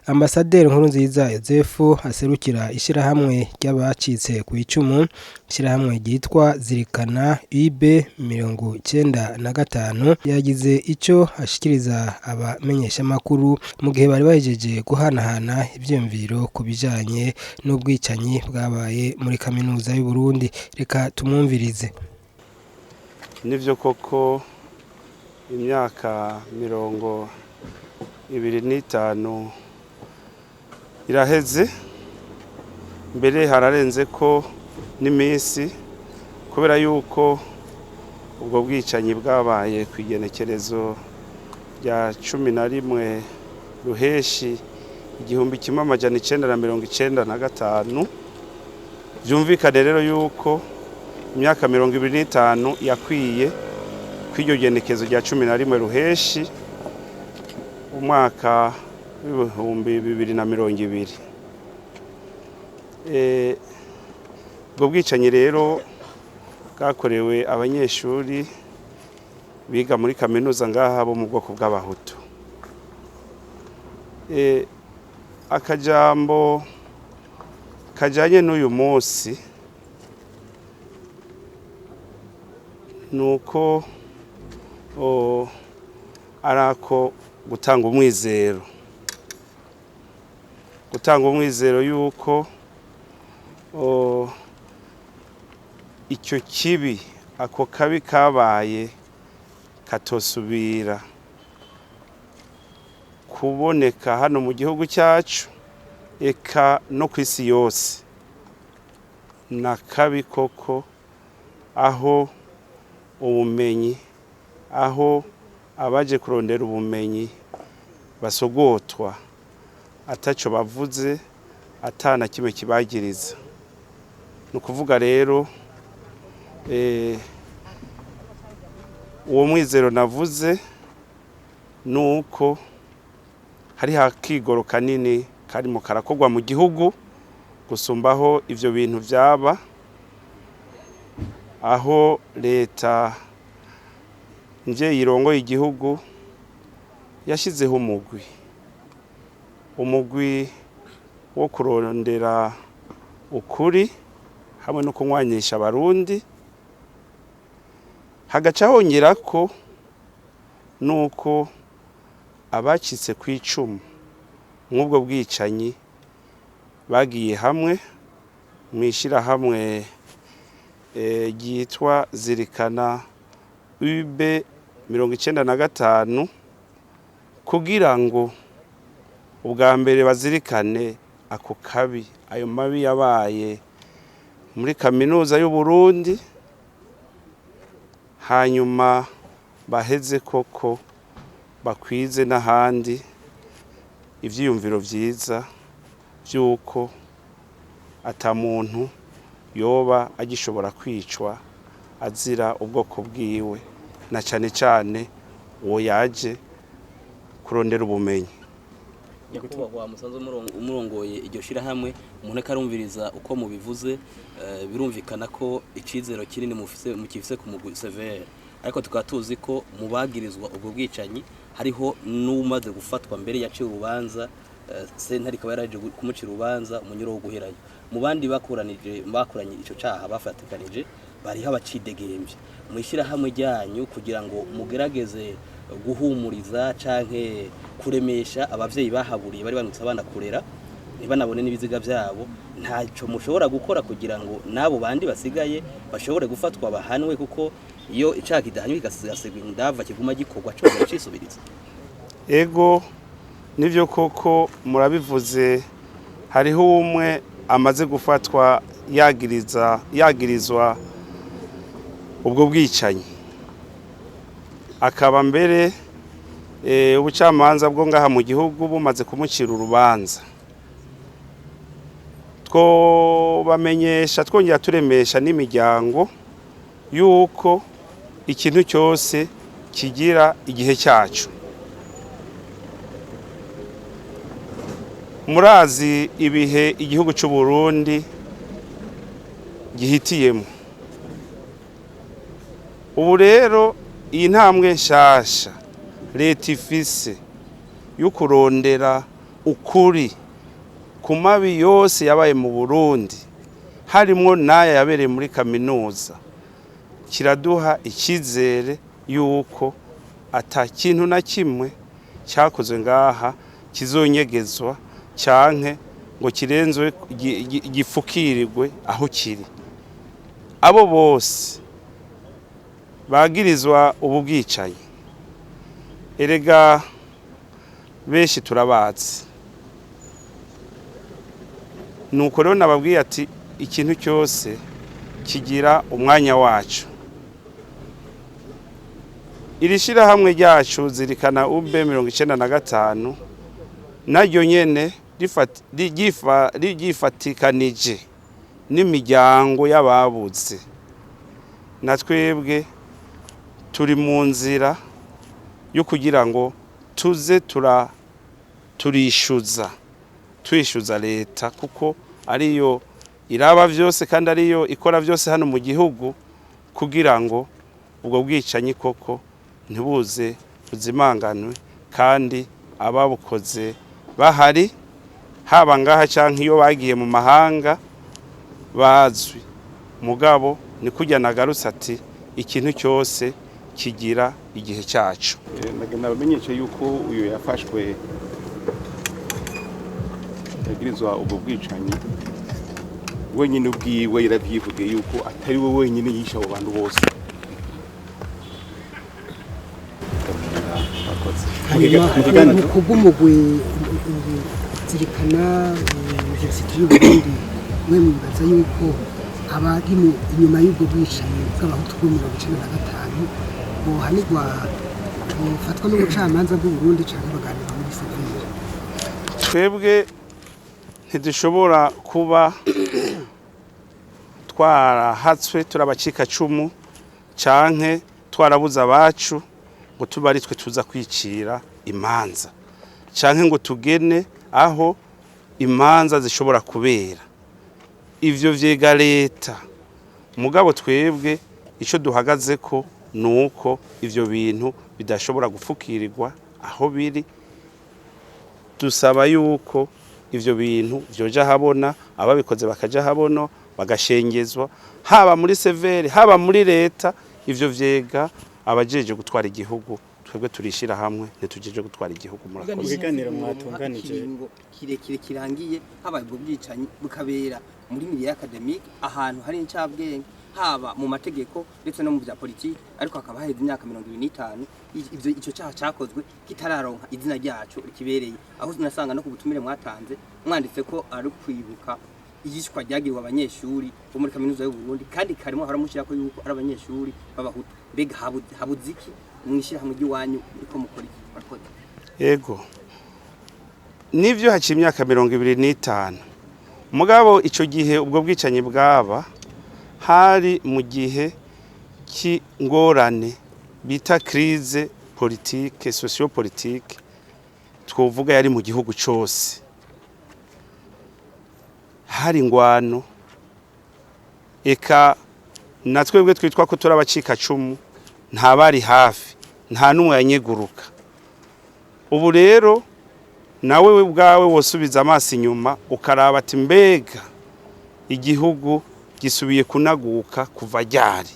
Ambasaderi Nkurunziza Joseph aserukira ishirahamwe ry'abacitse ku icumu, ishirahamwe ryitwa Zirikana UB 95 yagize ico ashikiriza abamenyesha makuru mu gihe bari bahejeje guhanahana ivyumviro ku bijanye n'ubwicanyi bwabaye muri kaminuza y'u Burundi. Reka tumwumvirize. Nivyo koko imyaka 25 iraheze, mbere hararenze ko n'imisi, kubera yuko ubwo bwicanyi bwabaye ku igenekerezo rya 11 ruheshi 1995. Vyumvikane rero yuko imyaka 25 yakwiye kw'iryo genekezo rya 11 ruheshi umwaka w'ibihumbi 2020. Ubwo bwicanyi rero bwakorewe abanyeshuri biga muri kaminuza ngaha bo mu bwoko bw'abahutu. Akajambo kajanye n'uyu munsi nuko arako gutanga umwizero yuko icyo kibi, ako kabi kabaye katosubira kuboneka hano mu gihugu cyacu, eka no ku isi yose. Na kabi koko, aho ubumenyi, aho abaje kurondera ubumenyi basogotwa ataco bavuze, atana kimwe kibagiriza. Nukuvuga rero uwo mwizero navuze nuko hari hakigoro kanini karimo karakorwa mu gihugu gusumbaho ivyo bintu vyaba, aho leta nje irongoye igihugu yashizeho umugwi wo kurondera ukuri hamwe no kunywanyisha abarundi, hagaca hongerako nuko abacitse ku icumu mw'ubwo bwicanyi bagiye hamwe mw'ishirahamwe ryitwa Zirikana UB 95 kugira ngo ubwa mbere bazirikane ako kabi, ayo mabi yabaye muri kaminuza y'u Burundi, hanyuma baheze koko bakwize n'ahandi ivyiyumviro vyiza vyuko ata muntu yoba agishobora kwicwa azira ubwoko bwiwe, na cane cane uwo yaje kurondera ubumenyi. Nyakubahwa musanzwe umurongoye iryo shirahamwe, umuntu akarumviriza uko mubivuze, birumvikana ko icizero kinini mukifise ku mugwi severe, ariko tukaba tuzi ko mubagirizwa ubwo bwicanyi hariho n'umaze gufatwa mbere yaciye urubanza, sentare ikaba yaraje kumucira urubanza umunyuro wo guherayo. Mu bandi bakoranye ico caha bafatikanije bariho abacidegembye. Mwishirahamwe ryanyu kugira ngo mugerageze guhumuriza canke kuremesha abavyeyi bahaburiye bari banutse abana kurera ntibanabone n'ibiziga vyabo, ntaco mushobora gukora kugira ngo nabo bandi basigaye bashobore gufatwa bahanwe, kuko iyo icaha kidahanywe kigasesegwa indava kiguma gikorwa cyo cisubiriza? Ego nivyo koko murabivuze, hariho umwe amaze gufatwa yagirizwa ubwo bwicanyi, akaba mbere ubucamanza bwo ngaha mu gihugu bumaze kumucira urubanza. Twobamenyesha, twongera turemesha n'imiryango yuko ikintu cyose kigira igihe cyacu. Murazi ibihe igihugu cy'u Burundi gihitiyemo. Ubu rero iyi ntambwe nshasha leta ifise yo kurondera ukuri ku mabi yose yabaye mu Burundi harimwo n'aya yabereye muri kaminuza kiraduha icyizere yuko ata kintu na kimwe cyakozwe ngaha kizonyegezwa canke ngo kirenzwe gifukirirwe aho kiri. Abo bose bagirizwa ubu bwicanyi erega benshi turabazi, nuko rero nababwiye ati ikintu cyose kigira umwanya wacu. Iri shirahamwe ryacu zirikana ube 95 naryo nyene rigifatikanije n'imiryango y'ababuze, na twebwe turi mu nzira yo kugira ngo tuze twishyuza leta kuko ariyo iraba byose kandi ariyo ikora byose hano mu gihugu kugira ngo ubwo bwicanyi koko ntibuze buzimanganwe kandi ababukoze bahari, haba ngaha canke iyo bagiye mu mahanga bazwi. Mugabo ni kujya nagarutse ati ikintu cyose kigira igihe cyacu. Nabamenyeshe yuko uyu yafashwe yagirizwa ubwo bwicanyi wenyine ubwiwe yaravyivuge yuko atari we wenyine yisha abo bantu bose. Kubw'umugwi zirikana University y'Uburundi mwe mwibaza yuko abari inyuma y'ubwo bwicanyi bw'abahutu bwo 1995 bohanirwa bofatwa n'ubucamanza bw'Uburundi canke baganira muri severe? Twebwe ntidushobora kuba twarahatswe turabacika cumu canke twarabuza abacu ngo tubari twe tuza kwicira imanza canke ngo tugene aho imanza zishobora kubera. Ivyo vyega leta. Mugabo twebwe ico duhagaze ko nuko ivyo bintu bidashobora gufukirirwa aho biri. Dusaba yuko ivyo bintu vyoja habona, ababikoze bakaja habono bagashengezwa, haba muri severe haba muri leta. Ivyo vyega abajeje gutwara igihugu, twebwe turishira hamwe ntitujeje gutwara igihugu. Murakoze. Ibiganiro mwatunganije kirekire kirangiye habaye ubwo bwicanyi bukabera muri milieu academique ahantu hari incabwenge haba mu mategeko ndetse no mu bya politiki, ariko hakaba haheze imyaka 25 icyo cyaha cyakozwe kitararonka izina ryacu rikibereye, aho tunasanga no ku butumire mwatanze mwanditse ko ari kwibuka igishwa ryagirwa abanyeshuri bo muri kaminuza y'u Burundi kandi karimo haramushyira ko yuko ari abanyeshuri b'abahutu. Mbega habuziki mwishira hamwe giwanyu uko mukora iki? Yego, nivyo haci imyaka 25. Mugabo ico gihe ubwo bwicanyi bwaba hari mu gihe cy'ingorane bita crise politique sociopolitique, twovuga yari mu gihugu cyose. Hari ingwano, eka na twebwe twitwa ko turabacika cumu nta bari hafi, nta numwe yanyeguruka. Ubu rero nawe ubwawe wosubiza amaso inyuma ukaraba ati mbega igihugu gisubiye kunaguka kuva ryari.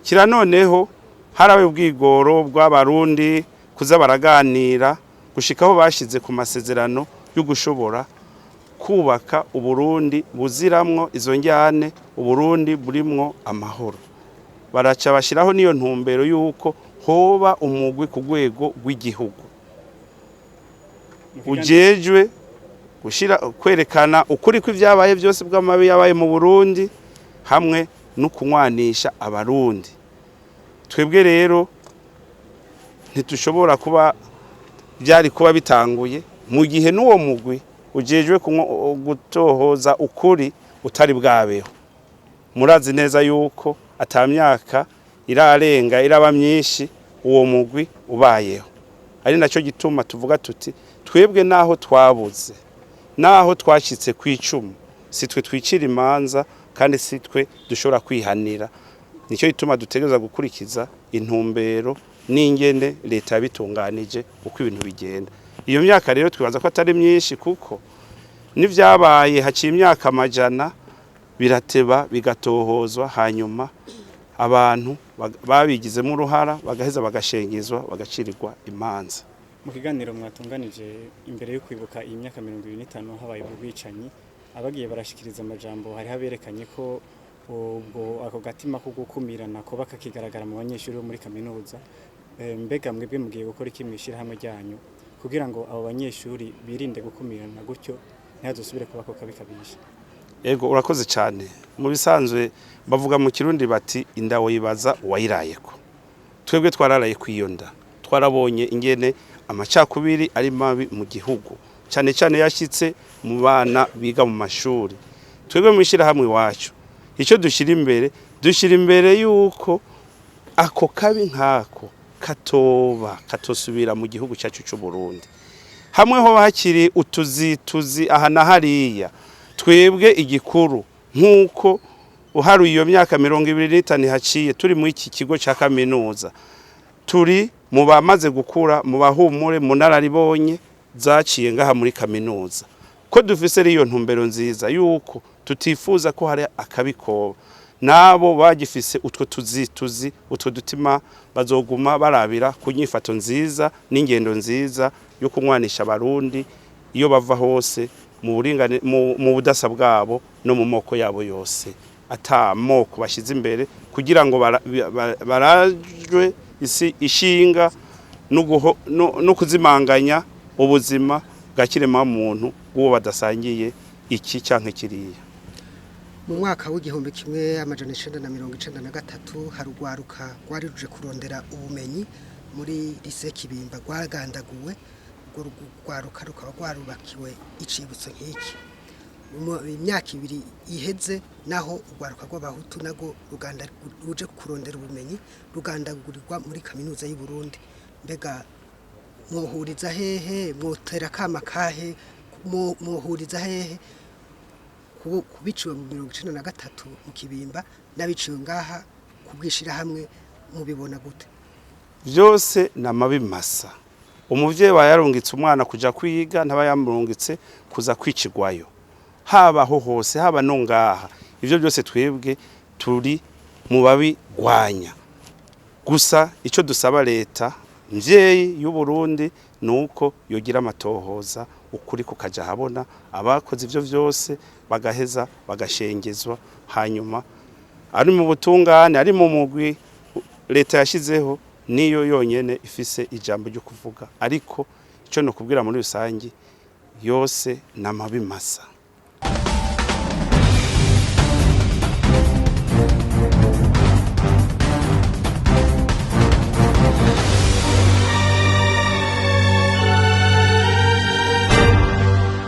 Kira noneho harawe ubwigoro bw'abarundi kuza baraganira gushikaho bashize ku masezerano yo gushobora kubaka Uburundi buziramwo izo njyane, Uburundi burimwo amahoro. Baraca bashiraho niyo ntumbero yuko hoba umugwi ku rwego rw'igihugu ujejwe gushira kwerekana ukuri kw'ivyabaye byose bw'amabi yabaye mu Burundi hamwe no kunywanisha abarundi. Twebwe rero ntitushobora kuba byari kuba bitanguye mu gihe n'uwo mugwi ujejwe gutohoza ukuri utari bwabeho. Murazi neza yuko atamyaka irarenga iraba myinshi uwo mugwi ubayeho. Ari naco gituma tuvuga tuti twebwe naho twabuze, naho twashitse kwicumu, sitwe twicira imanza kandi sitwe dushobora kwihanira. Nico gituma dutegereza gukurikiza intumbero n'ingene leta yabitunganije uko ibintu bigenda. iyo myaka rero twibaza ko atari myinshi kuko n'ivyabaye haciye imyaka amajana birateba bigatohozwa hanyuma abantu babigizemo uruhara bagaheza bagashengezwa bagacirirwa imanza. Mu kiganiro mwatunganije imbere yo kwibuka iyi myaka 25 habaye ubwicanyi abagiye barashikiriza amajambo hari haberekanye ko ubwo ako gatima ko gukumirana ko bakakigaragara mu banyeshuri bo muri kaminuza. Mbega mwebwe mugiye gukora iki mwishira hamwe ryanyu kugira ngo abo banyeshuri birinde gukumirana gutyo ntihazosubire kuba ko kabikabisha? Ego urakoze cyane. Mu bisanzwe bavuga mu kirundi bati indawo yibaza wayirayeko. Twebwe twararaye kwiyonda. Twarabonye ingene amacakubiri ari mabi mu gihugu. Cyane cyane yashitse mu bana biga mu mashuri. Twebwe mwishira hamwe wacu. Icyo dushira imbere yuko ako kabi nkako katosubira mu gihugu cyacu cy'u Burundi. Hamwe ho hakiri utuzituzi aha na hariya. Twebwe igikuru nkuko uharuye iyo myaka 25 haciye turi mu iki kigo cya kaminuza turi mu bamaze gukura mu bahumure mu nararibonye zaciye ngaha muri kaminuza ko dufise riyo ntumbero nziza yuko tutifuza ko hari akabikoba nabo bagifise utwo tuzituzi utwo dutima bazoguma barabira kunyifato nziza n'ingendo nziza yo kunywanisha abarundi iyo bava hose mu budasa bwabo no mu moko yabo yose ata moko bashize imbere kugira ngo barajwe isi ishinga no kuzimanganya ubuzima bwa kirema muntu uwo badasangiye iki canke kiriya. Mu mwaka w'igihumbi kimwe amajana 1993 harugwaruka rwari ruje kurondera ubumenyi muri lycée Kibimba rwagandaguwe urwo rugwaruka rukaba rwarubakiwe icibutso nk'iki. Mu myaka 2 iheze naho urwaruka rw'abahutu nago ruganda ruje kurondera ubumenyi rugandagurirwa muri kaminuza y'u Burundi. Mbega mwohuriza hehe mwotera kama kahe mwohuriza hehe kubiciwe mu 1993 mu Kibimba nabiciwe ngaha kubwishira hamwe mubibona gute? Byose namabi masa. Umuvyeyi bayarungitse umwana kuja kwiga ntabayamurungitse kuza kwicigwayo. Habaho hose haba no ngaha. Ivyo byose twebwe turi mu babi gwanya. Gusa ico dusaba leta mvyeyi y'u Burundi nuko yogira amatohoza ukuri kukaja habona abakoze ivyo vyose bagaheza bagashengezwa hanyuma ari mu butungane ari mu mugwi leta yashizeho niyo yonyene ifise ijambo ryo kuvuga ariko ico no kubwira muri rusangi yose namabi masa.